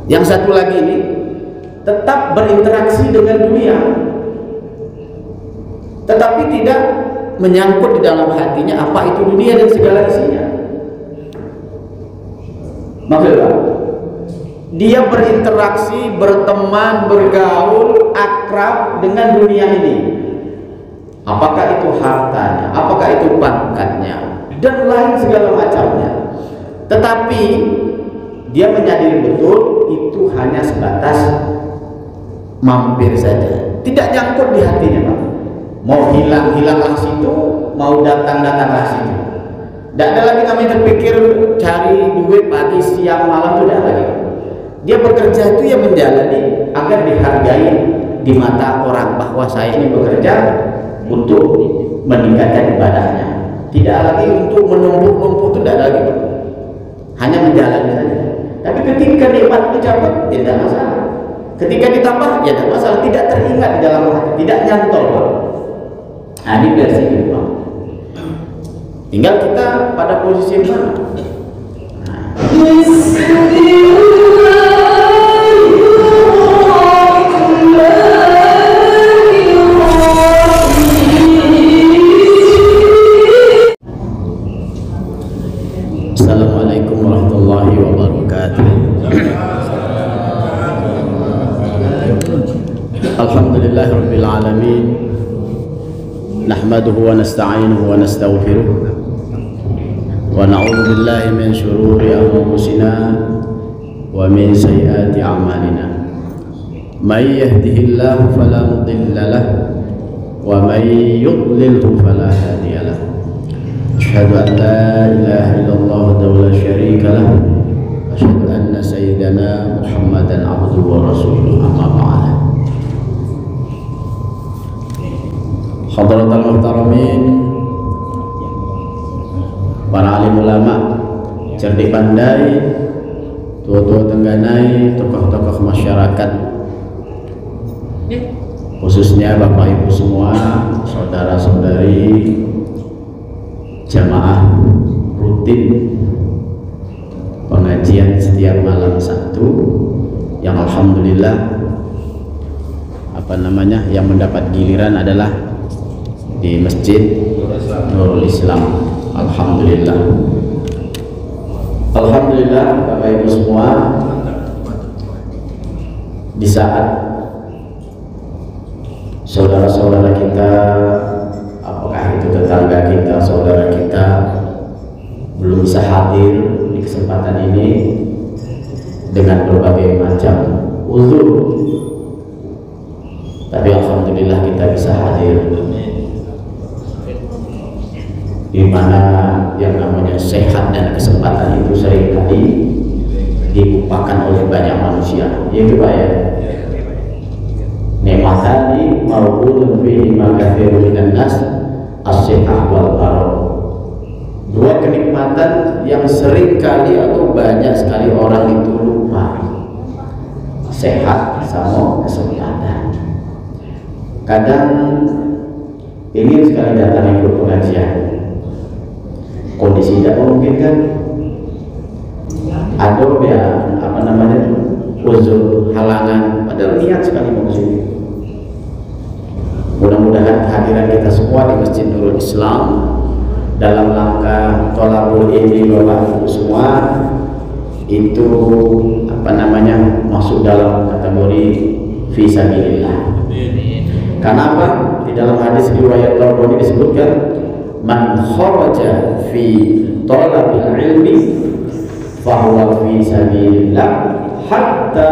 Yang satu lagi ini tetap berinteraksi dengan dunia, tetapi tidak menyangkut di dalam hatinya apa itu dunia dan segala isinya. Maksudnya dia berinteraksi, berteman, bergaul, akrab dengan dunia ini. Apakah itu hartanya, apakah itu pangkatnya, dan lain segala macamnya. Tetapi dia menyadari betul itu hanya sebatas mampir saja, tidak nyangkut di hatinya, Pak. Mau hilang, hilanglah situ, mau datang, datanglah situ. Tidak ada lagi namanya terpikir cari duit pagi, siang, malam, itu tidak lagi. Dia bekerja itu ya menjalani agar dihargai di mata orang bahwa saya ini bekerja untuk meningkatkan ibadahnya. Tidak lagi untuk menumpuk-numpuk, itu tidak lagi, hanya menjalani saja. Tapi ketika nikmat dicabut, ya tidak masalah. Ketika ditambah, ya tidak masalah. Tidak teringat di dalam hati, tidak nyantol. Nah, ini versi kedua. Tinggal kita pada posisi mana. Assalamualaikum warahmatullahi wabarakatuh. Alhamdulillahirabbil alamin. Nahmaduhu wa nasta'inuhu wa nastaghfiruh. Wa na'udzu billahi min shururi anfusina wa min sayyiati a'malina. May yahdihillahu fala mudilla lahu wa may yudlilhu fala hadiya lahu. Asyhadu an la ilaha illallah wahdahu la syarika lahu wa asyhadu anna sayyidana Muhammadan abduhu wa rasuluh. Amma ba'd. Hadratul muhtaramin, para alim ulama, cerdik pandai, tua-tua tengganai, tokoh-tokoh masyarakat, khususnya Bapak Ibu semua, saudara-saudari jamaah rutin pengajian setiap malam Sabtu yang alhamdulillah yang mendapat giliran adalah di Masjid Nurul Islam. Alhamdulillah. Alhamdulillah Bapak Ibu semua, di saat saudara-saudara kita, apakah itu tetangga kita, saudara kita, belum bisa hadir di kesempatan ini dengan berbagai macam uzur, tapi alhamdulillah kita bisa hadir, di mana yang namanya sehat dan kesempatan itu seringkali dilupakan oleh banyak manusia. Itu Pak ya. Nikmatani maupun fihi makathirun minan nas as-sihah wal faragh. Dua kenikmatan yang seringkali atau banyak sekali orang itu lupa. Sehat sama kesempatan. Kadang ingin sekali datang ikut pengajian, kondisi tidak memungkinkan, atau ya uzur, halangan, padahal niat sekali mau kesini. Mudah-mudahan kehadiran kita semua di Masjid Nurul Islam dalam langkah thalabul ilmi Bapak Ibu semua itu masuk dalam kategori fi sabilillah. Karena apa? Di dalam hadis riwayat Tabrani disebutkan, man kharaja fi thalabil ilmi fahuwa fi sabilillah hatta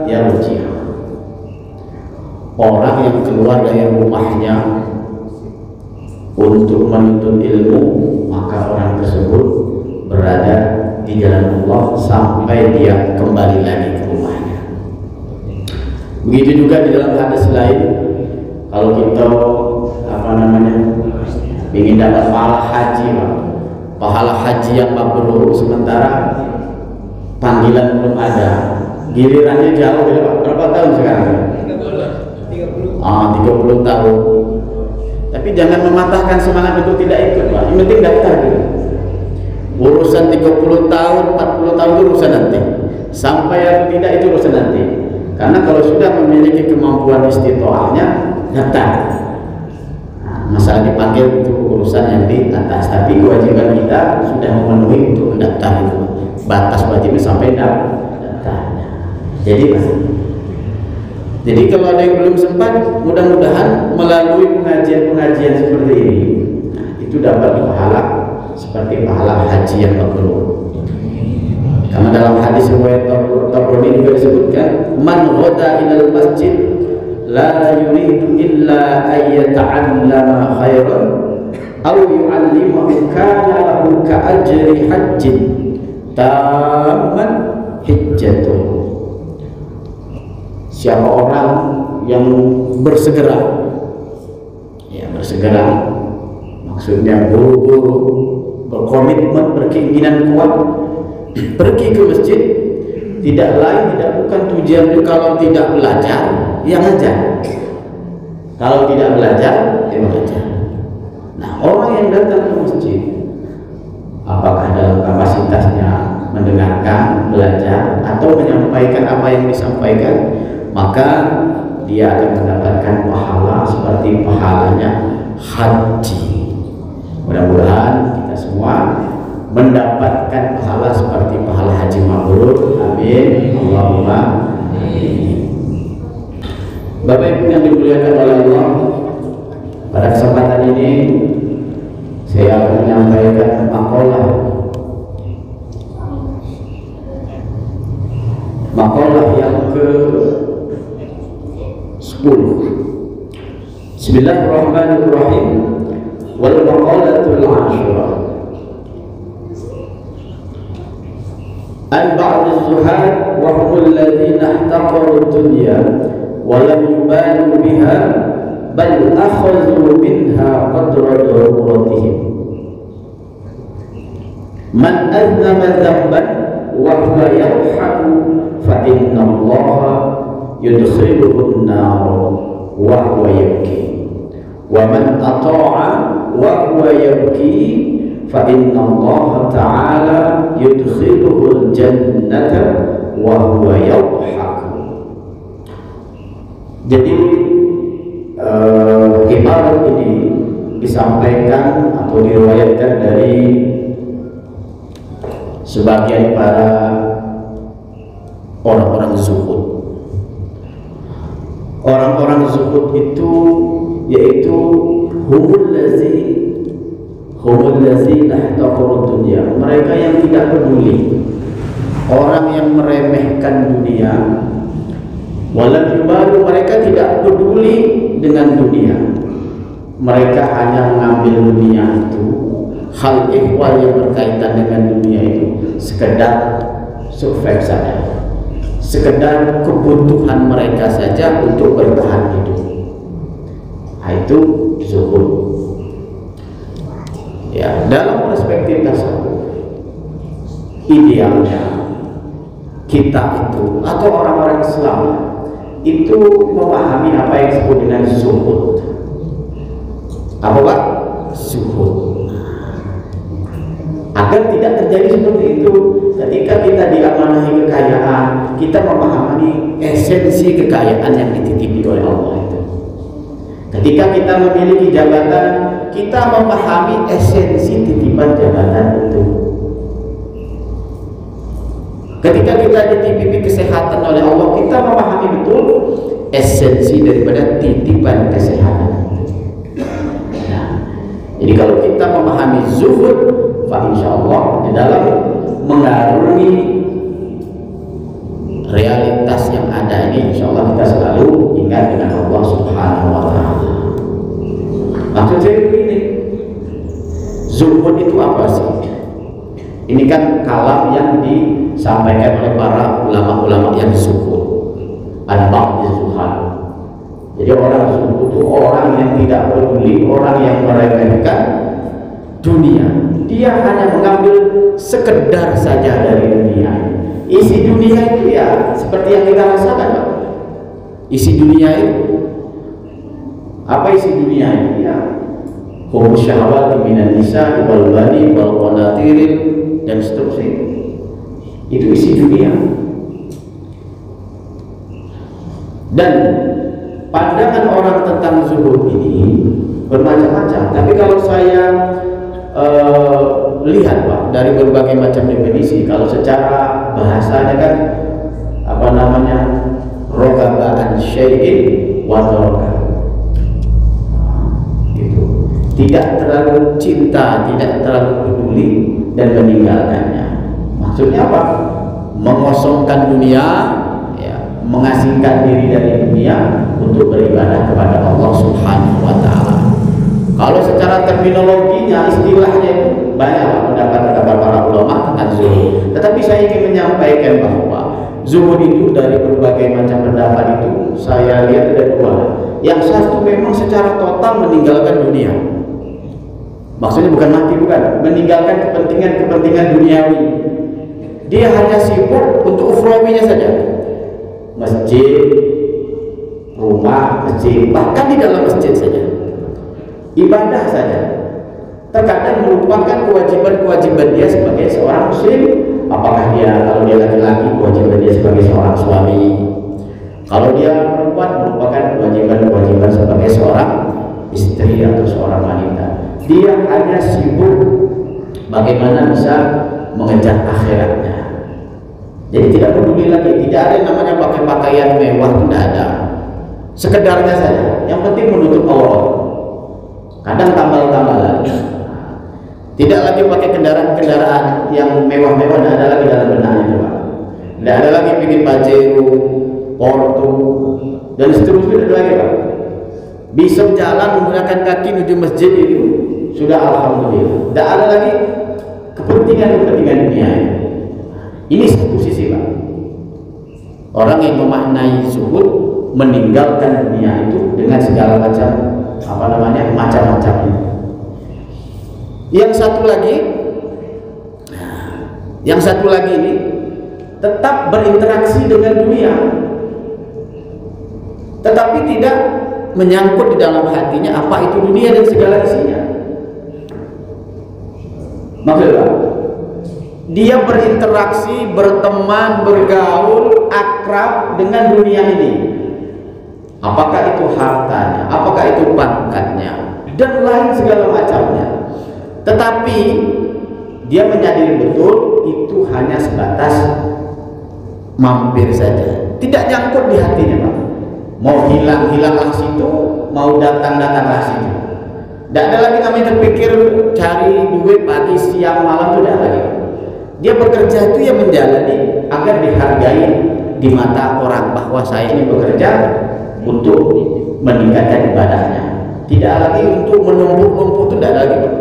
yarji'a. Orang yang keluar dari rumahnya untuk menuntut ilmu, maka orang tersebut berada di jalan Allah sampai dia kembali lagi ke rumahnya. Begitu juga di dalam hadis lain, kalau kita ingin dapat pahala haji yang mabrur, sementara panggilan belum ada, gilirannya jauh, berapa tahun sekarang? 30 tahun. Tapi jangan mematahkan semangat untuk tidak ikut, Pak. Yang penting daftar dulu. Urusan 30 tahun, 40 tahun itu urusan nanti. Sampai atau tidak itu urusan Karena kalau sudah memiliki kemampuan istitoahnya, daftar. Masalah dipanggil itu urusan yang di atas, tapi kewajiban kita sudah memenuhi untuk mendaftar itu. Batas wajib sampai daftar. Jadi kalau ada yang belum sempat, mudah-mudahan melalui pengajian-pengajian seperti ini, itu dapat pahala seperti pahala haji yang mabrur. Karena dalam hadis riwayat Tabrani juga disebutkan, man ghada ilal masjid la yuridu illa ay yata'allama khairan aw yu'allimahu kana lahu ka ajri hajjin tamman hijjatuh. Siapa orang yang bersegera, maksudnya buru-buru, berkomitmen, berkeinginan kuat, pergi ke masjid, tidak lain tidak bukan tujuannya kalau tidak belajar, ya ngajar. Kalau tidak belajar, ya mengajar. Nah, orang yang datang ke masjid, apakah dalam kapasitasnya mendengarkan, belajar, atau menyampaikan apa yang disampaikan, maka dia akan mendapatkan pahala seperti pahalanya haji. Mudah-mudahan kita semua mendapatkan pahala seperti pahala haji mabrur. Amin. Allahumma amin. Bapak Ibu yang dimuliakan oleh Allah, pada kesempatan ini saya akan menyampaikan makalah yang ke-10. Bismillahirrahmanirrahim. Wal maqalatul 'ashirah. An ba'd az-zuhad wa hum alladhina ihtaqaru ad-dunya wa lam yubalu biha bal akhadhu minha qadra daruratihim. Man aznama dhanban wa huwa yadhaku fa inna Allaha yudkhiluhu an-nar wa huwa yabki wa man ata'a wa huwa yabki fa inna Allah ta'ala yudkhiluhu al-jannata wa huwa yadhhak. Jadi ibarat ini disampaikan atau diriwayatkan dari sebagian para orang-orang zuhud. Orang-orang zuhud itu yaitu humul ladzina ihtaqaru dunya, mereka yang tidak peduli, orang yang meremehkan dunia. Walam yubalu, mereka tidak peduli dengan dunia, mereka hanya mengambil dunia itu, hal ihwal yang berkaitan dengan dunia itu sekedar survive saja, sekedar kebutuhan mereka saja untuk bertahan hidup. Itu zuhud. Ya, dalam perspektif tasawuf, idealnya kita itu atau orang-orang Islam itu memahami apa yang disebut dengan zuhud. Apa Pak? Zuhud. Agar tidak terjadi seperti itu, ketika kita diamanahi kekayaan, kita memahami esensi kekayaan yang dititipi oleh Allah itu. Ketika kita memiliki jabatan, kita memahami esensi titipan jabatan itu. Ketika kita dititipi kesehatan oleh Allah, kita memahami betul esensi daripada titipan kesehatan itu. Nah, jadi kalau kita memahami zuhud, insyaallah di dalam mengarungi realitas yang ada ini, insyaallah kita selalu ingat dengan Allah Subhanahu wa ta'ala. Maksud saya begini, zuhud itu apa sih? Ini kan kalam yang disampaikan oleh para ulama-ulama yang zuhud. Al-ba'd zuhad. Jadi orang zuhud itu orang yang tidak peduli, orang yang meremehkan dunia. Dia hanya mengambil sekedar saja dari dunia. Isi dunia itu ya seperti yang kita rasakan, Pak. Isi dunia itu apa? Isi dunia itu ya hum syahwati minan nisa wal bani wal qanatiril dan seterusnya. Itu isi dunia. Dan pandangan orang tentang zuhud ini bermacam-macam. Tapi kalau saya lihat Pak, dari berbagai macam definisi, kalau secara bahasanya kan apa namanya, rogaba an syai'in wa taraka, gitu. Tidak terlalu cinta, tidak terlalu peduli dan meninggalkannya. Maksudnya apa? Mengosongkan dunia, ya, mengasingkan diri dari dunia untuk beribadah kepada Allah Subhanahu wa taala. Kalau secara terminologinya, istilahnya itu banyak pendapat-pendapat para ulama tentang zuhud. Tetapi saya ingin menyampaikan bahwa zuhud itu dari berbagai macam pendapat itu saya lihat ada dua. Yang satu memang secara total meninggalkan dunia. Maksudnya bukan mati, bukan, meninggalkan kepentingan-kepentingan duniawi. Dia hanya sibuk untuk ukhrawinya saja. Masjid, rumah, masjid, bahkan di dalam masjid saja, ibadah saja. Terkadang melupakan kewajiban-kewajiban dia sebagai seorang muslim. Apakah dia, kalau dia laki-laki, kewajiban dia sebagai seorang suami. Kalau dia perempuan, melupakan kewajiban-kewajiban sebagai seorang istri atau seorang wanita. Dia hanya sibuk bagaimana bisa mengejar akhiratnya. Jadi tidak peduli lagi, tidak ada yang namanya pakai pakaian mewah, tidak ada. Sekedarnya saja, yang penting menutup aurat. Kadang tambal-tambalan. Tidak lagi pakai kendaraan-kendaraan yang mewah-mewah, tidak ada lagi dalam benaknya, Pak. Tidak ada lagi bikin Pajero, Porto, dan seterusnya, tidak ada lagi, Pak. Bisa jalan menggunakan kaki menuju masjid itu sudah alhamdulillah. Tidak ada lagi kepentingan dunia. Ini satu sisi, Pak. Orang yang memaknai zuhud meninggalkan dunia itu dengan segala macam apa namanya, macam-macamnya. Yang satu lagi ini tetap berinteraksi dengan dunia, tetapi tidak menyangkut di dalam hatinya apa itu dunia dan segala isinya. Maksudnya dia berinteraksi, berteman, bergaul, akrab dengan dunia ini. Apakah itu hartanya, apakah itu pangkatnya, dan lain segala macamnya. Tetapi dia menyadari betul itu hanya sebatas mampir saja, tidak nyangkut di hatinya, Pak. Mau hilanglah situ, mau datanglah situ. Tidak ada lagi namanya terpikir cari duit pagi, siang, malam, tidak lagi. Dia bekerja itu ya menjalani agar dihargai di mata orang bahwa saya ini bekerja untuk meningkatkan ibadahnya. Tidak lagi untuk menumpuk-numpuk, itu tidak lagi, Pak.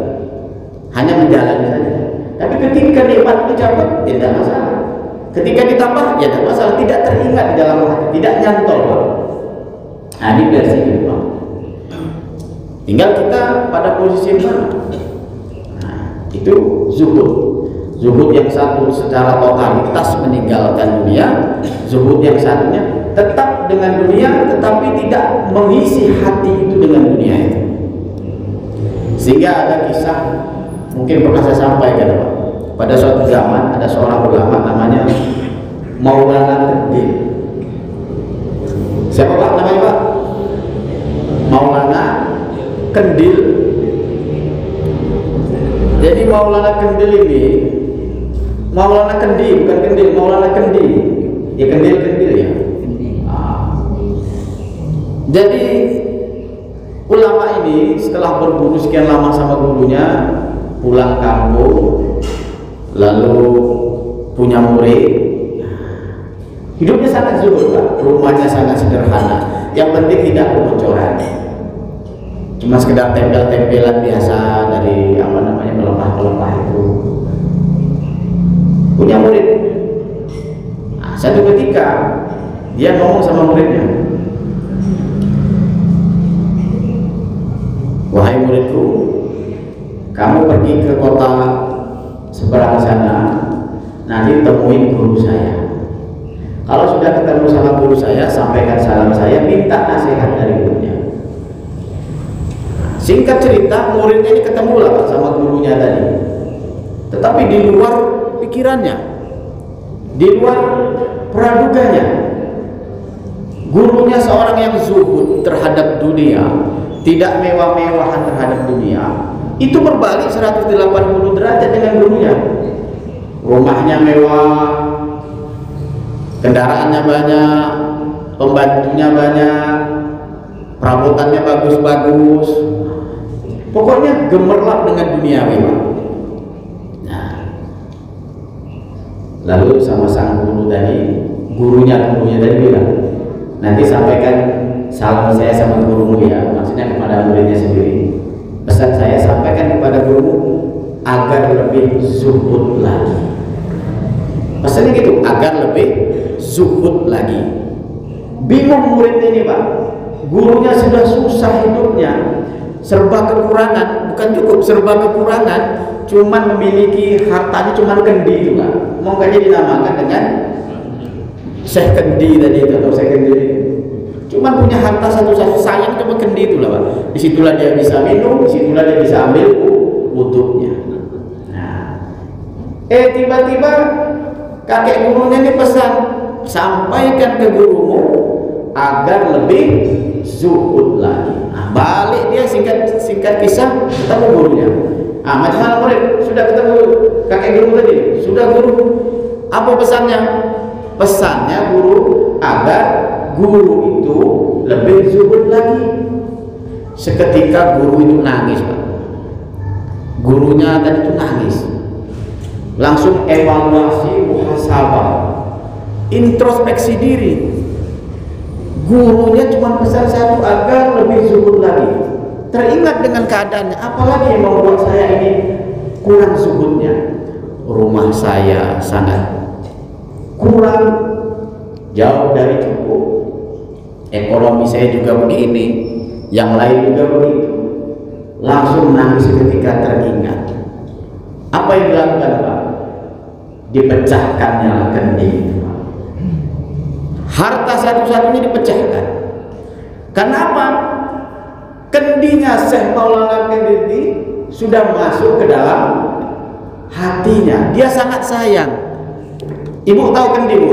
Hanya menjalani saja. Tapi ketika nikmat dicabut, tidak masalah. Ketika ditambah, ya tidak masalah. Tidak teringat di dalam hati, tidak nyantol, Pak. Nah, ini versi kedua. Tinggal kita pada posisi mana. Nah, itu zuhud. Zuhud yang satu secara totalitas meninggalkan dunia. Zuhud yang satunya tetap dengan dunia, tetapi tidak mengisi hati itu dengan dunia itu. Sehingga ada kisah, mungkin pernah saya sampaikan, Pak. Pada suatu zaman ada seorang ulama namanya Maulana Kendil. Siapa, Pak, namanya, Pak? Maulana Kendil. Jadi Maulana Kendil ini, Maulana Kendi, bukan Kendil, Maulana Kendi. Ya, Kendil ya. Jadi ulama ini setelah berguru sekian lama sama gurunya, pulang kampung, lalu punya murid. Hidupnya sangat zuhud, Pak. Rumahnya sangat sederhana. Yang penting tidak kebocoran. Cuma sekedar tempel-tempelan biasa dari apa namanya, pelepah-pelepah itu. Punya murid. Nah, satu ketika dia ngomong sama muridnya, "Wahai muridku, kamu pergi ke kota seberang sana, nanti temuin guru saya. Kalau sudah ketemu sama guru saya, sampaikan salam saya, minta nasihat dari gurunya." Singkat cerita, muridnya ini ketemulah sama gurunya tadi, tetapi di luar pikirannya, di luar praduganya, Gurunya seorang yang zuhud terhadap dunia, tidak mewah-mewahan terhadap dunia, itu berbalik 180 derajat dengan gurunya. Rumahnya mewah, kendaraannya banyak, pembantunya banyak, perabotannya bagus-bagus, pokoknya gemerlap dengan duniawi, Pak. Nah, lalu sama sang guru tadi, gurunya tadi bilang, nanti sampaikan salam saya sama gurumu ya, maksudnya kepada muridnya sendiri. Pesan saya sampaikan kepada gurumu agar lebih zuhud lagi. Pesannya gitu, agar lebih zuhud lagi. Bingung muridnya ini, Pak. Gurunya sudah susah hidupnya, serba kekurangan, bukan cukup serba kekurangan, cuman memiliki hartanya cuman kendi itu, Pak. Makanya dinamakan dengan Syekh Kendi tadi itu, atau Syekh Kendi. Cuman punya harta satu-satu, sayang cuma kendi itulah, Pak. Disitulah dia bisa minum, disitulah dia bisa ambil wudhunya. Nah, tiba-tiba kakek gurunya ini pesan, sampaikan ke gurumu agar lebih zuhud lagi. Nah, balik dia singkat kisah ketemu gurunya. Macam mana murid? Sudah ketemu kakek guru tadi? Sudah guru. Apa pesannya? Pesannya guru agar guru itu lebih zuhud lagi. Seketika guru itu nangis, Pak. Gurunya tadi itu nangis. Langsung evaluasi, muhasabah, introspeksi diri. Gurunya cuma pesan satu, agar lebih zuhud lagi. Teringat dengan keadaannya, apalagi yang membuat saya ini kurang zuhudnya. Rumah saya sangat kurang, jauh dari cukup. Ekonomi saya juga begini, yang lain juga begitu. Langsung nangis ketika teringat. Apa yang dilakukan, Pak? Dipecahkannya kendi itu, Pak. Harta satu-satunya dipecahkan. Kenapa? Kendinya Syekh Maulana Kendi sudah masuk ke dalam hatinya. Dia sangat sayang. Ibu tahu kendi, Bu?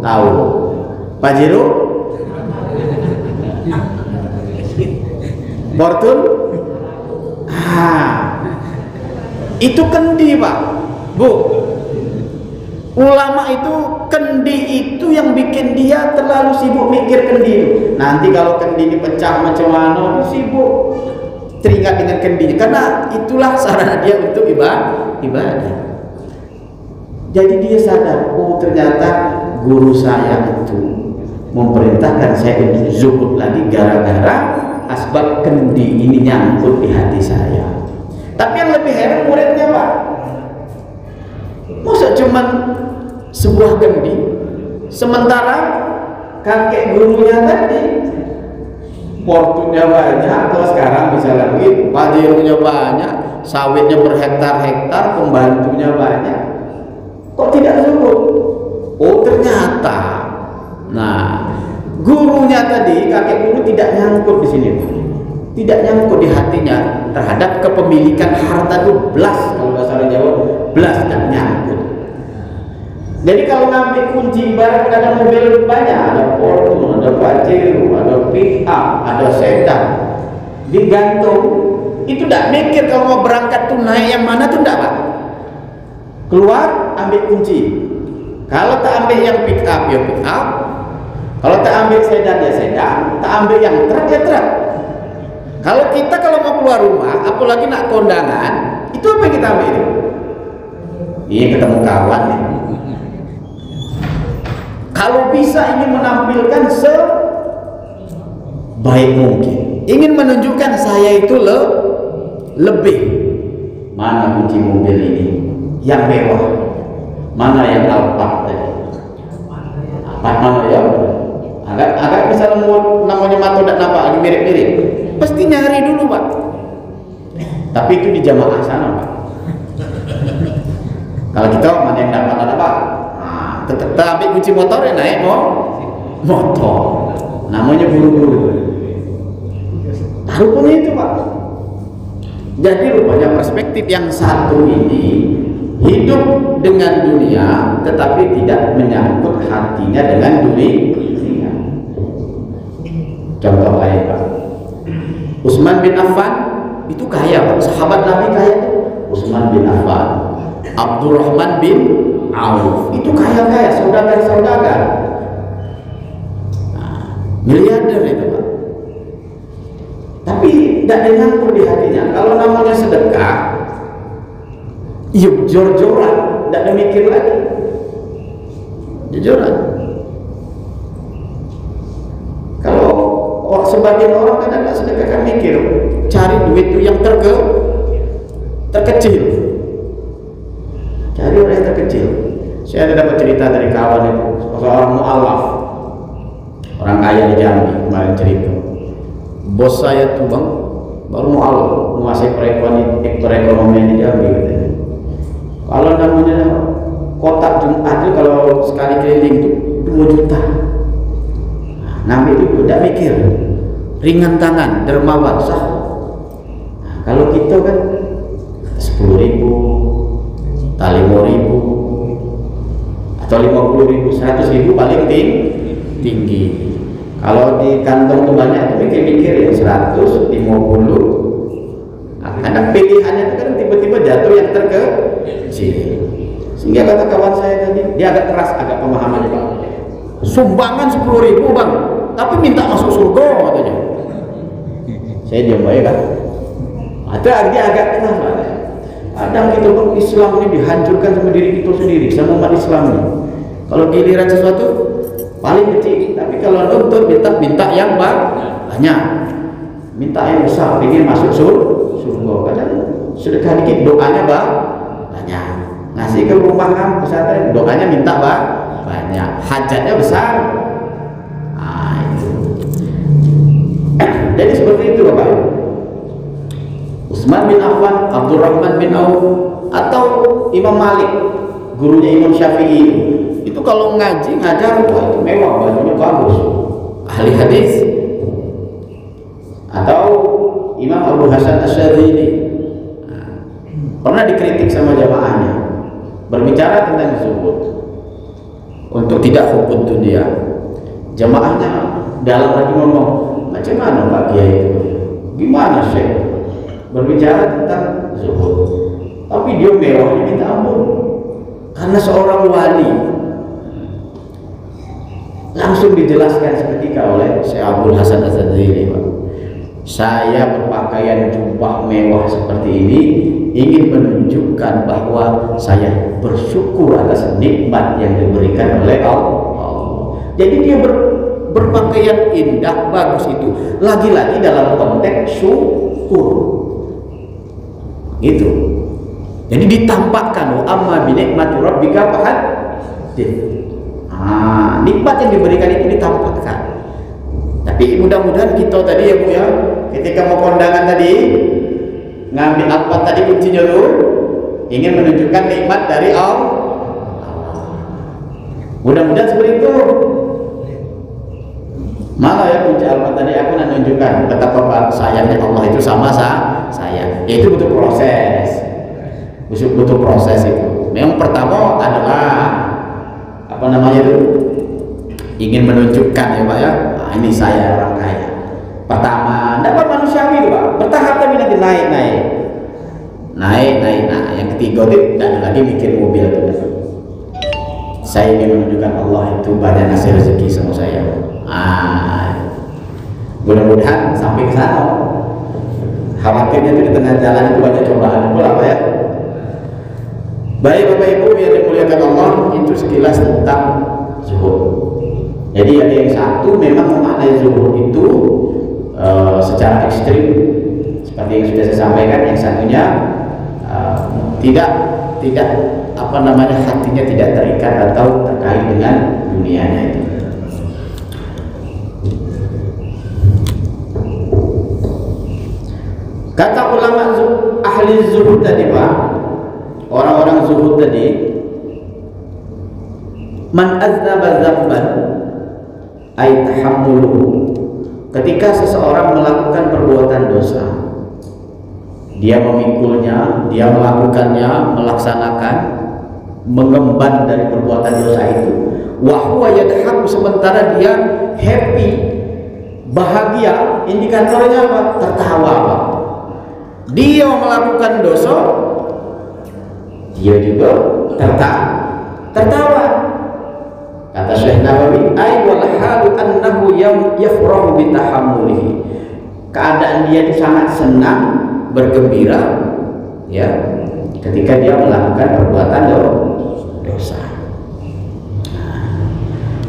Tahu. Pak Jiro? Bortun? Itu kendi, Pak. Bu, ulama itu kendi itu yang bikin dia terlalu sibuk mikir kendi itu. Nanti kalau kendi dipecah macam mana, sibuk teringat dengan kendinya, karena itulah sarana dia untuk ibadah. Jadi dia sadar, oh ternyata guru saya itu memerintahkan saya untuk zuhud lagi gara-gara asbab kendi ini nyangkut di hati saya. Tapi yang lebih heran muridnya, Pak. Masa cuman sebuah kendi, sementara kakek gurunya tadi fortunnya banyak, kalau sekarang bisa lagi pajirunya banyak, sawitnya berhektar-hektar, pembantunya banyak, kok tidak zuhud? Oh ternyata, nah gurunya tadi, kakek guru tidak nyangkut di sini, tidak nyangkut di hatinya terhadap kepemilikan harta itu, belas, kalau bahasa Jawa, belas dan nyangkut. Jadi kalau ngambil kunci, ibarat ada mobil banyak, ada Fortune, ada Pajero, ada pick up, ada sedan, digantung, itu tidak mikir kalau mau berangkat tuh naik yang mana tuh tidak, Pak. Keluar, ambil kunci. Kalau tak ambil yang pick up, ya pick up. Kalau tak ambil sedan, ya sedan. Tak ambil yang truk, ya truk. Kalau kita mau keluar rumah, apalagi nak kondangan, itu apa yang kita ambil? Iya, ketemu kawan nih. Kalau bisa ingin menampilkan sebaik mungkin, ingin menunjukkan saya itu lebih. Mana kunci mobil ini yang mewah, mana yang Alphard tadi, Alphard mana ya? Agak misalnya namanya mata tidak nampak, lagi mirip-mirip, pasti nyari dulu, Pak. Tapi itu di jamaah sana, Pak. Kalau kita mana yang dapat ada, Pak? Tetap ambil kunci motor ya, naik motor, namanya buru-buru. Rupanya itu, Pak. Jadi rupanya perspektif yang satu ini hidup dengan dunia tetapi tidak menyangkut hatinya dengan dunia. Contoh lain Pak, Utsman bin Affan itu kaya Pak, sahabat Nabi kaya itu. Utsman bin Affan, Abdurrahman bin Auf itu kaya-kaya, saudagar-saudagar, miliarder itu Pak. Tapi tidak dengar di hatinya. Kalau namanya sedekah, yuk jor-joran, tidak ada mikir lagi, jujuran. Kalau sebagian orang kadang nggak sedekah kan mikir, cari duit itu yang terkecil, cari orang yang terkecil. Saya ada dapat cerita dari kawan itu, seorang mu'alaf, orang kaya di Jambi, kemarin cerita. Bos saya tuh bang, baru mu'alaf, menguasai perekonomian di Jambi katanya. Kalau namanya kotak Jumat itu kalau sekali keliling itu 2 juta. Nabi itu tidak mikir, ringan tangan, dermawan, sah. Nah, kalau kita kan 10.000, 5.000, atau 50.000, 100.000 paling tinggi. Kalau di kantong tuh banyak itu mikir-mikir ya 100, 50. Nah, ada pilihannya itu kan tiba-tiba jatuh yang terkecil. Sehingga kata kawan saya tadi, dia agak keras, agak pemahamannya Pak. Sumbangan 10.000 bang, tapi minta masuk surga katanya. Saya diam aja kan. Ada dia agak keras Pak. Kadang kita bang, Islam ini dihancurkan sama diri kita sendiri, sama umat Islam ini. Kalau giliran sesuatu paling kecil, tapi kalau nuntut minta yang banyak, minta yang besar, ingin masuk surga. Kadang sedekah dikit, doanya banyak. Ngasih ke rumah pesantren, doanya minta banyak, hajatnya besar. Nah, itu. Jadi seperti itu Bapak. Utsman bin Affan, Abdurrahman bin Auf, atau Imam Malik, gurunya Imam Syafi'i, itu kalau ngaji ngajar wah itu mewah, bajunya bagus, ahli hadis. Atau Imam Abu Hasan Asy'adzili, pernah dikritik sama jamaahnya, berbicara tentang zuhud untuk tidak hubud dunia. Jamaahnya dalam hati ngomong, macam mana Pak Kiai itu, gimana Syekh berbicara tentang zuhud, tapi dia mewahnya minta ampun. Karena seorang wali, langsung dijelaskan seketika oleh Syekh Abdul Hasan Asy'adzili, Pak. Saya berpakaian jubah mewah seperti ini ingin menunjukkan bahwa saya bersyukur atas nikmat yang diberikan oleh Allah. Jadi dia berpakaian indah, bagus itu lagi-lagi dalam konteks syukur. Gitu. Jadi ditampakkan, wa amma bi nikmati rabbika fahaddits. Nikmat yang diberikan itu ditampakkan. Tapi mudah-mudahan kita tadi ya Bu ya, ketika mau kondangan tadi ngambil apa tadi kuncinya dulu, ingin menunjukkan nikmat dari Allah. Mudah-mudahan seperti itu. Malah ya kunci alfa tadi aku menunjukkan betapa sayangnya Allah itu sama saya. Itu butuh proses. Butuh proses itu. Memang pertama adalah apa namanya itu, ingin menunjukkan ya Pak ya, nah, ini saya orang kaya. Pertama, dapat manusiawi itu Pak, bertahap tapi nanti naik. Nah, yang ketiga itu tidak ada lagi mikir mobil itu. Saya ingin menunjukkan Allah itu banyak ngasih rezeki sama saya. Mudah-mudahan sampai ke sana. Khawatirnya itu di tengah jalan itu banyak cobaan pula Pak ya. Baik Bapak Ibu yang dimuliakan Allah, itu sekilas tentang zuhud. Jadi ada yang satu memang memaknai zuhud itu secara ekstrim seperti yang sudah saya sampaikan, yang satunya tidak apa namanya, hatinya tidak terikat atau terkait dengan dunianya itu. Kata ulama ahli zuhud tadi Pak, orang-orang zuhud tadi, man aznaba dzamban ay tahammuluhu, ketika seseorang melakukan perbuatan dosa, dia memikulnya, dia melakukannya, melaksanakan, mengemban dari perbuatan dosa itu, wa huwa yadhaku, sementara dia happy, Bahagia indikatornya apa? Tertawa, Pak. Dia melakukan dosa, dia juga tertawa. Kata Syekh Nawawi, ay wal halu annahu yafrahu bi tahammulihi. Keadaan dia itu sangat senang, bergembira, ya, ketika dia melakukan perbuatan dosa.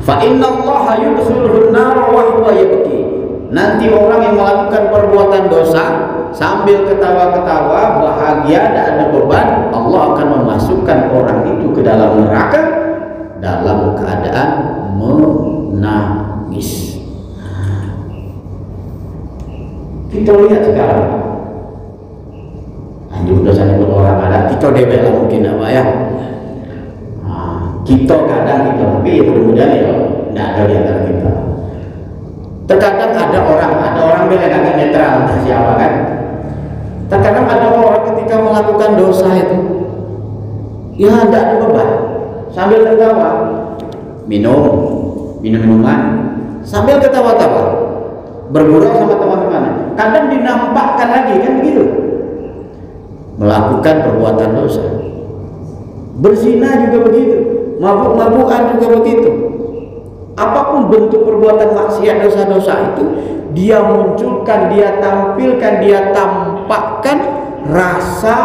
Fa inna Allaha yudkhilun nar wa huwa yabki. Nanti orang yang melakukan perbuatan dosa sambil ketawa-ketawa, bahagia, tidak ada beban, Allah akan memasukkan orang itu ke dalam neraka dalam keadaan menangis. Kita lihat sekarang, anjur dosanya buat orang ada, kita debel lah mungkin apa ya. Kita kadang kita, tapi ya mudah-mudahan ya tidak ada di antara kita. Terkadang ada orang bilang agak netral, entah siapa kan. Terkadang ada orang ketika melakukan dosa itu, ya tidak ada beban, sambil tertawa, minuman, sambil ketawa-tawa, bergurau sama teman-teman. Kadang dinampakkan lagi kan begitu, melakukan perbuatan dosa, berzina juga begitu, mabuk-mabukan juga begitu. Apapun bentuk perbuatan maksiat, dosa-dosa itu, dia munculkan, dia tampilkan, dia tampakkan rasa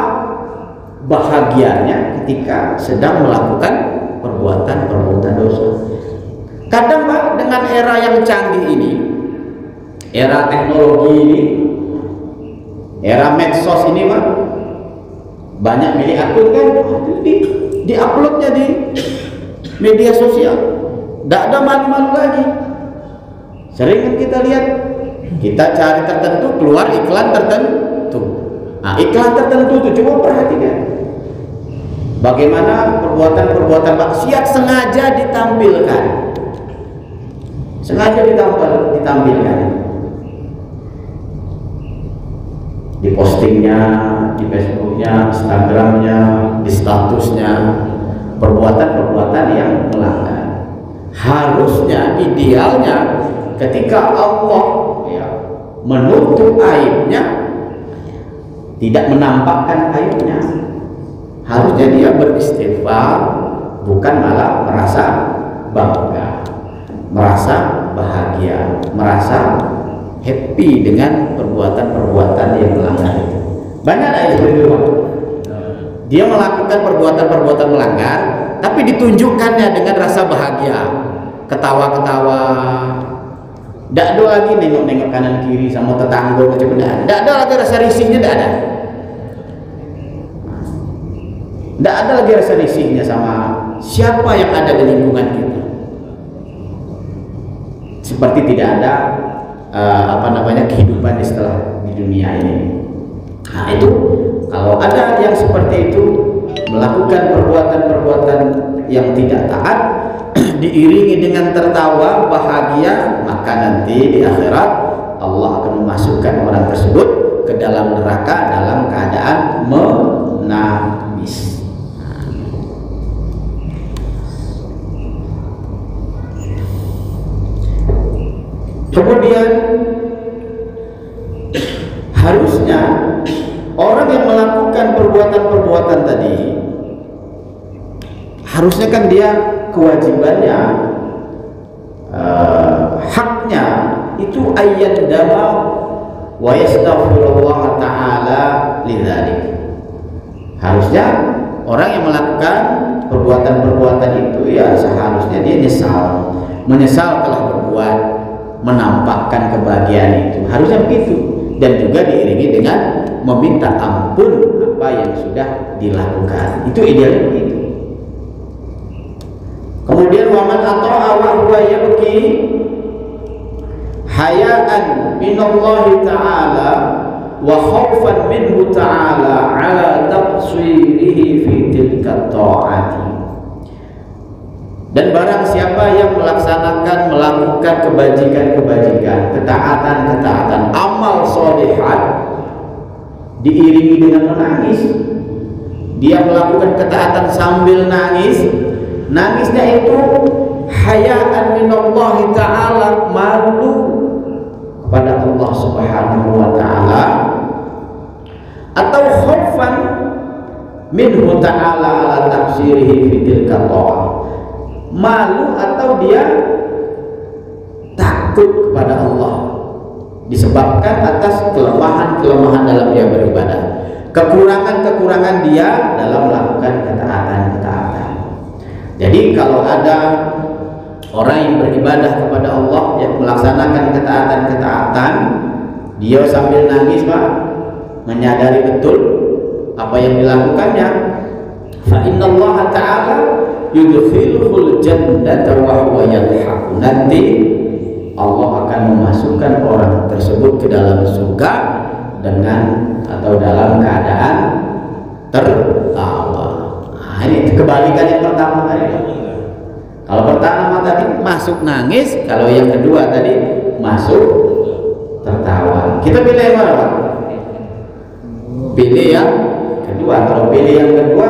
bahagianya ketika sedang melakukan perbuatan dosa. Kadang Pak, dengan era yang canggih ini, era teknologi ini, era medsos ini Pak, banyak milik akun kan, di uploadnya di media sosial. Tidak ada malu-malu lagi. Sering kan kita lihat, kita cari tertentu, keluar iklan tertentu. Nah, iklan tertentu itu coba perhatikan bagaimana perbuatan-perbuatan maksiat sengaja ditampilkan, ditampilkan di postingnya, di Facebooknya, Instagramnya, di statusnya, perbuatan-perbuatan yang melanggar. Harusnya, idealnya, ketika Allah menutup aibnya, tidak menampakkan aibnya, harusnya dia beristighfar, bukan malah merasa bangga, merasa bahagia, merasa happy dengan perbuatan-perbuatan yang melanggar itu. Banyak ada yang seperti itu. Dia melakukan perbuatan-perbuatan melanggar, tapi ditunjukkannya dengan rasa bahagia, ketawa-ketawa. Tidak ada lagi nengok-nengok kanan kiri sama tetangga macam mana. Tidak ada lagi rasa risihnya, tidak ada. Tidak ada lagi rasa risihnya sama siapa yang ada di lingkungan kita. Seperti tidak ada kehidupan di setelah di dunia ini. Nah itu, kalau ada yang seperti itu melakukan perbuatan-perbuatan yang tidak taat diiringi dengan tertawa bahagia, maka nanti di akhirat Allah akan memasukkan orang tersebut ke dalam neraka dalam keadaan menangis. Kemudian harusnya orang yang melakukan perbuatan-perbuatan tadi, harusnya kan dia kewajibannya, haknya itu ayyan dama wa yastaghfirullah ta'ala lidzalik. Harusnya orang yang melakukan perbuatan-perbuatan itu ya seharusnya dia menyesal telah berbuat, menampakkan kebahagiaan itu, harusnya begitu, dan juga diiringi dengan meminta ampun apa yang sudah dilakukan. Itu idealnya begitu. Kemudian waman ata'a wa huwa yabki hayaan minallahi ta'ala wa khaufan minhu ta'ala ala taqsirihi fi tilka ta'ati. Dan barang siapa yang melakukan kebajikan-kebajikan, ketaatan-ketaatan, amal sholihat diiringi dengan menangis, dia melakukan ketaatan sambil nangis, nangisnya itu hayaan minallahi ta'ala, malu kepada Allah Subhanahu wa taala, atau khaufan minhu ta'ala ala tafsirihi fi tilka ta'ah, malu atau dia takut kepada Allah disebabkan atas kelemahan-kelemahan dalam dia beribadah, kekurangan-kekurangan dia dalam melakukan ketaatan-ketaatan. Jadi kalau ada orang yang beribadah kepada Allah, yang melaksanakan ketaatan-ketaatan, dia sambil nangis Pak, menyadari betul apa yang dilakukannya, fa innallaha ta'ala yudkhilul jannata wa huwa yadhhak. Nanti Allah akan memasukkan orang tersebut ke dalam surga dengan atau dalam keadaan tertawa. Nah, ini kebalikan yang pertama tadi. Kalau pertama tadi masuk nangis, kalau yang kedua tadi masuk tertawa. Kita pilih yang mana Pak? Pilih yang kedua. Kalau pilih yang kedua,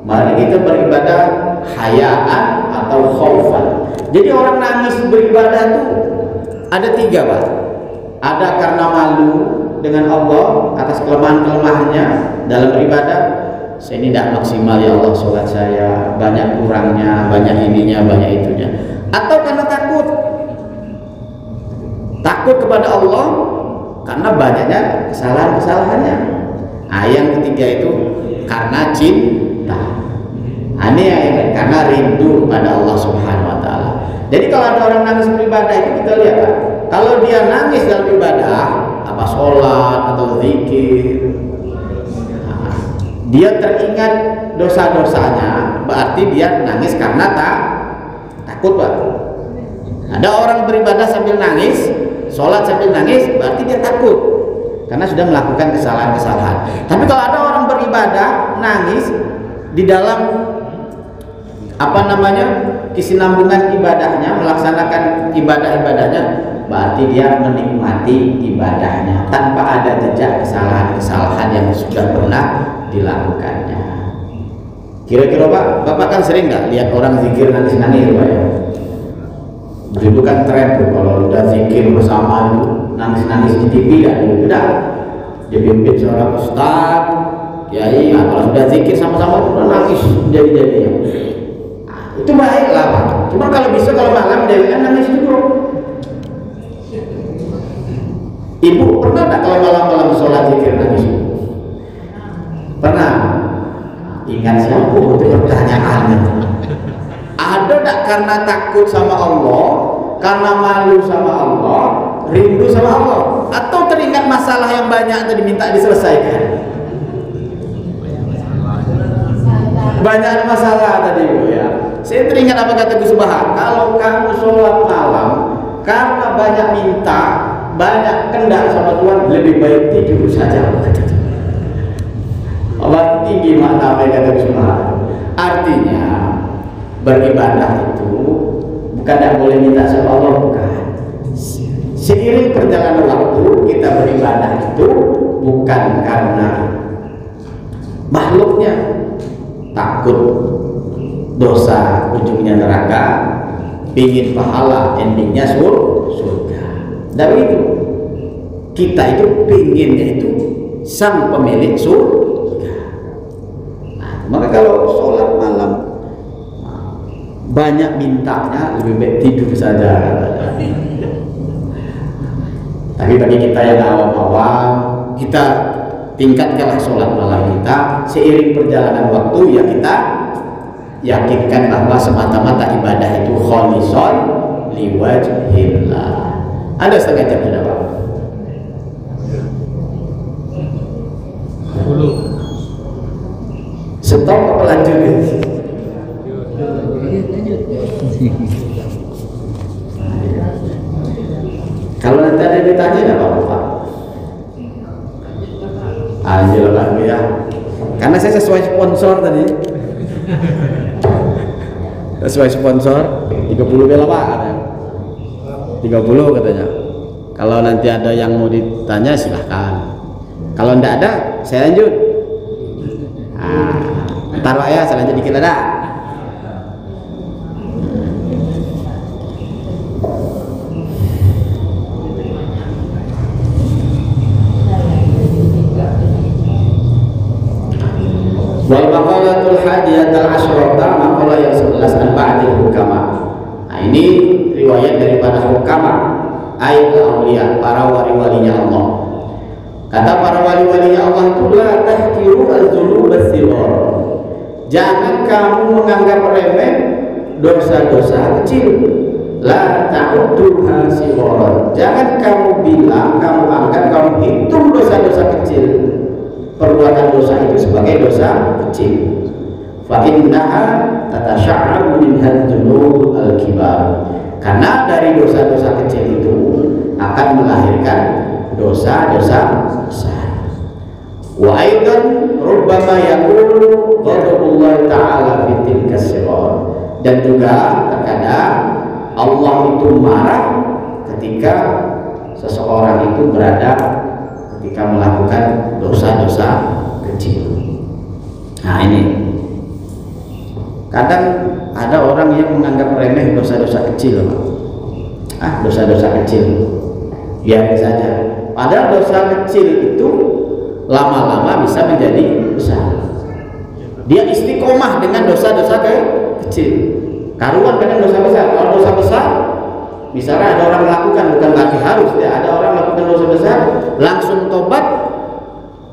mari kita beribadah hayaan atau khaufan. Jadi orang nangis beribadah itu ada tiga Pak. Ada karena malu dengan Allah atas kelemahan-kelemahannya dalam beribadah. Saya ini tidak maksimal ya Allah, sholat saya banyak kurangnya, banyak ininya, banyak itunya. Atau karena takut kepada Allah karena banyaknya kesalahan-kesalahannya. Nah, yang ketiga itu karena cinta. Ini yang karena rindu pada Allah Subhanahu wa taala. Jadi kalau ada orang nangis beribadah itu kita lihat Pak, kalau dia nangis dalam ibadah, apa sholat atau zikir, dia teringat dosa-dosanya, berarti dia nangis karena takut Pak. Ada orang beribadah sambil nangis, sholat sambil nangis, berarti dia takut karena sudah melakukan kesalahan-kesalahan. Tapi kalau ada orang beribadah nangis di dalam kesinambungan ibadahnya, melaksanakan ibadah-ibadahnya, berarti dia menikmati ibadahnya tanpa ada jejak kesalahan-kesalahan yang sudah pernah dilakukannya. Kira-kira Bapak kan sering nggak lihat orang zikir nangis-nangis Pak ya? Dulu kan tren tuh kalau udah zikir bersama itu nangis-nangis di TV kan, udah dipimpin seorang ustaz, kiai, kalau sudah zikir sama-sama udah nangis jadi-jadinya. Itu baiklah Pak. Cuma kalau bisa kalau malam jangan nangis dulu. Ibu pernah tak kalau malam-malam sholat zikir nangis? Pernah? Ingat siapa itu pertanyaannya. Ada tak karena takut sama Allah, karena malu sama Allah, rindu sama Allah, atau teringat masalah yang banyak tadi minta diselesaikan? Banyak masalah tadi Ibu ya. Saya teringat apa kata Gus Bahar, kalau kamu sholat malam karena banyak minta, banyak kendak sama Tuhan, lebih baik tidur saja. Allah tinggi makna apa yang kata Gus Bahar. Artinya beribadah itu bukan tidak boleh minta sama Allah, bukan. Seiring perjalanan waktu kita beribadah itu bukan karena makhluknya, takut dosa ujungnya neraka, pingin pahala endingnya surga. Dan itu kita itu pinginnya itu sang pemilik surga. Nah, maka kalau sholat malam banyak mintanya, lebih baik tidur saja. Tapi bagi kita yang awam-awam, kita tingkatkanlah sholat malam kita. Seiring perjalanan waktu ya kita yakinkan bahwa semata-mata ibadah itu kholisun liwajhillah. Ada setengah jam sudah Pak? 10. Stop apa lanjut? Kalau nanti ada yang ditanya nggak apa-apa. Anjir Pak ya. Karena saya sesuai sponsor tadi. Sesuai sponsor 30 bela Pak. 30 katanya. Kalau nanti ada yang mau ditanya silahkan. Kalau enggak ada saya lanjut. Ntar Pak ya, saya lanjut dikit ada. riwayat daripada hukama ayat aulia, para wali-walinya Allah. Kata para wali-walinya Allah itu, la tahkiru az-dzunub as-sighar. Jangan kamu menganggap remeh dosa-dosa kecil. La ta'udduha sigharan. Jangan kamu bilang, kamu anggap, kamu hitung dosa-dosa kecil, perbuatan dosa itu sebagai dosa kecil. Fa innaha tatasya'abu minhal dzunub al-kibar. Karena dari dosa-dosa kecil itu akan melahirkan dosa-dosa besar. Wa aidan rubbama yaqulu ghadabullah ta'ala fi tilka sighar. Dan juga terkadang Allah itu marah ketika seseorang itu berada ketika melakukan dosa-dosa kecil. Nah ini kadang ada orang yang menganggap remeh dosa-dosa kecil, dosa-dosa kecil biarin saja. Padahal dosa kecil itu lama-lama bisa menjadi besar. Dia istiqomah dengan dosa-dosa kecil, karuan kadang dosa besar. Kalau dosa besar, misalnya ada orang melakukan, bukan berarti harus ya, ada orang melakukan dosa besar langsung tobat,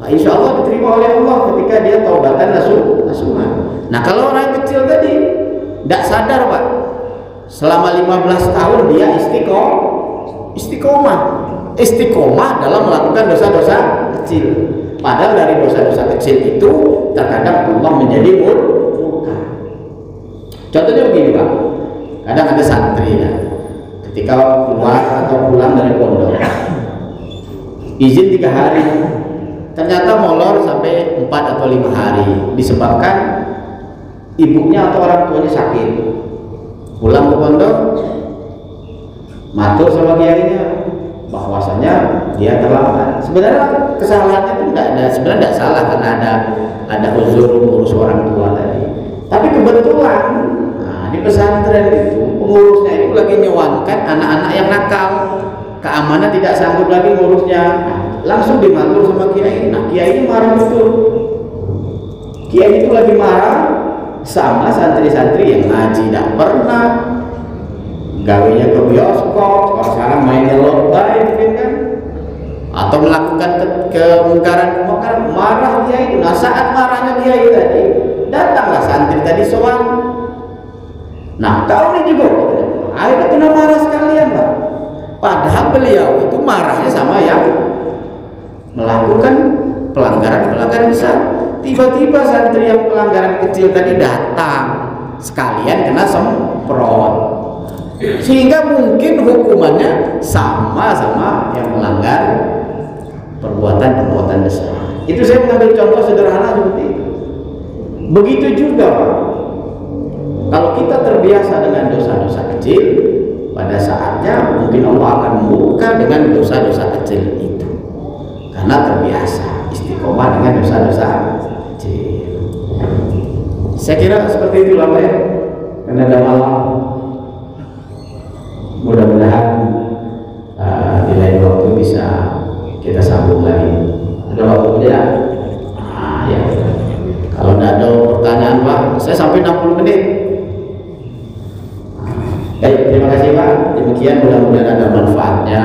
nah, insya Allah diterima oleh Allah ketika dia taubatan nasuhan. Nah kalau orang kecil tadi tidak sadar Pak, selama 15 tahun dia istiqomah dalam melakukan dosa-dosa kecil. Padahal dari dosa-dosa kecil itu terkadang Allah menjadi murka. Contohnya begini Pak, kadang ada santri ya, ketika keluar atau pulang dari pondok, izin 3 hari, ternyata molor sampai 4 atau 5 hari, disebabkan ibunya atau orang tuanya sakit. Pulang ke pondok, matur sama kiainya bahwasanya dia terlambat. Sebenarnya kesalahannya itu tidak ada, sebenarnya tidak salah karena ada uzur mengurus orang tua tadi. Tapi kebetulan di pesantren itu pengurusnya itu lagi nyewankan anak-anak yang nakal, keamanan tidak sanggup lagi ngurusnya. Langsung dimatur sama kiai. Nah kiai ini marah betul. Kiai itu lagi marah sama santri-santri yang ngaji tidak pernah, gawenya ke bioskop, sekarang mainnya lomba itu kan, atau melakukan kemungkaran, marah dia itu. Nah saat marahnya dia itu tadi, datanglah santri tadi soal. Nah kau ini juga akhirnya kena marah sekalian Pak. Padahal beliau itu marahnya sama yang melakukan pelanggaran besar. Tiba-tiba santri yang pelanggaran kecil tadi datang sekalian kena semprot, sehingga mungkin hukumannya sama yang melanggar perbuatan besar. Itu saya mengambil contoh sederhana seperti itu. Begitu juga Pak, kalau kita terbiasa dengan dosa-dosa kecil, pada saatnya mungkin Allah akan membuka dengan dosa-dosa kecil itu, karena terbiasa istiqomah dengan dosa-dosa kecil. Saya kira seperti itulah Pak ya, karena ada malam. Mudah-mudahan di lain waktu bisa kita sambung lagi. Ada waktu ya? Ya. Kalau tidak ada pertanyaan Pak, saya sampai 60 menit. Baik, terima kasih Pak. Demikian mudah-mudahan ada manfaatnya.